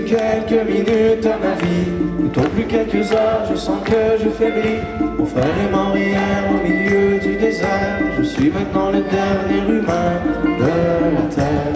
quelques minutes à ma vie. Tout au plus quelques heures, je sens que je faiblis. Mon frère est mort hier au milieu du désert. Je suis maintenant le dernier humain de la terre.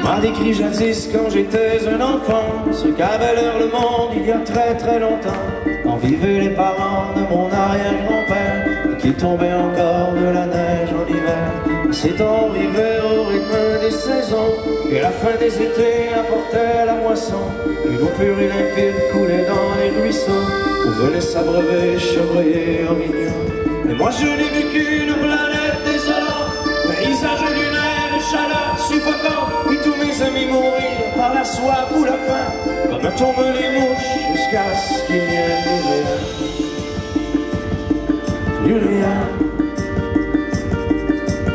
On m'a décrit jadis quand j'étais un enfant ce qu'avait l'air le monde il y a très très longtemps. Quand vivaient les parents de mon arrière-grand-père et qu'il tombait encore de la neige en hiver. Ces temps vivaient au rythme des saisons et la fin des étés apportait la moisson. Une eau pure et limpide coulait dans les ruisseaux où venaient s'abreuver chevreuils orignaux. Mais moi je n'ai vu qu'une planète désolante, paysage lunaire et chaleur suffocante. Et tous mes amis mourir par la soif ou la faim, comme tombent les mouches jusqu'à ce qu'il n'y ait plus rien. Plus rien.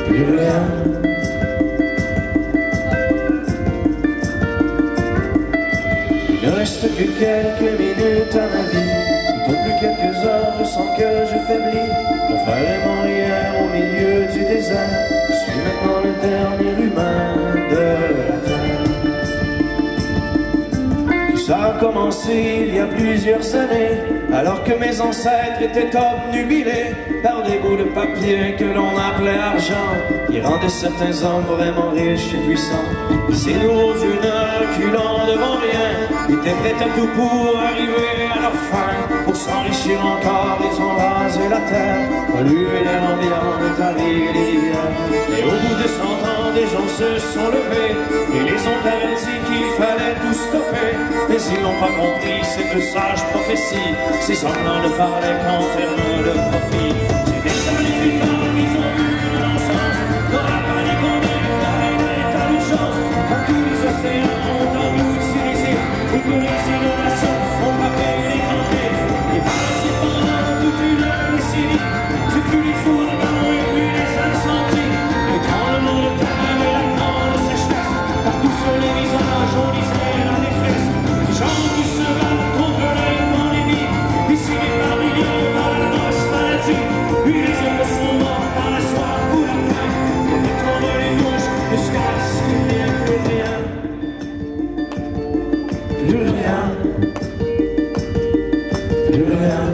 Plus rien. Il ne reste que quelques minutes à ma vie. Tout au plus quelques heures, je sens que je faiblis. Mon frère est mort hier au milieu du désert. Je suis maintenant le dernier humain de la terre. Tout ça a commencé il y a plusieurs années, alors que mes ancêtres étaient obnubilés par des bouts de papier que l'on appelait argent, qui rendait certains hommes vraiment riches et puissants. Et ces nouveaux yeux ne reculant devant rien, étaient prêts à tout pour arriver à leur fin. Pour s'enrichir encore, ils ont rasé la terre, pollué l'air ambiant de ta ville d'hier. Et au bout de 100 ans, des gens se sont levés et les ont avertis qu'il fallait tout stopper. Mais ils n'ont pas compris cette sage prophétie, ces hommes-là ne parlaient qu'en termes de profit. C'est des années plus tard qu'ils ont eu de non-sens, n'aura pas ni combien d'arrêter à l'urgence. Quand tous les océans ont endurci et que les inondations ont frappé les grands. Et paraissait pendant toute une décennie, ce fut les ouragans et puis les incendies, les tremblements de terre et la grande sécheresse. Partout sur les visages on lisait la détresse. Les gens qui se battent contre la pandémie, décimés par millions par la grosse maladie. Puis les hommes sont morts par la soif ou la faim, on fait tomber les mouches jusqu'à ce qu'il n'y ait plus rien. Plus rien. Plus rien.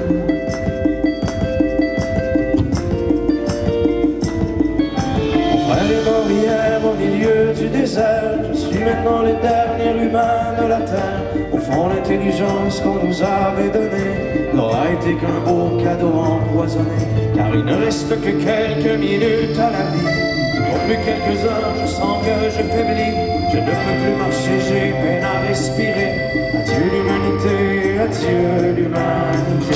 Mon frère est mort hier au milieu du désert. Je suis maintenant le dernier humain de la terre. Au fond, l'intelligence qu'on nous avait donnée n'aura été qu'un beau cadeau empoisonné, car il ne reste que quelques minutes à la vie. Tout au plus quelques heures, je sens que je faiblis. Je ne peux plus marcher, j'ai peine à respirer. Adieu l'humanité, adieu l'humanité.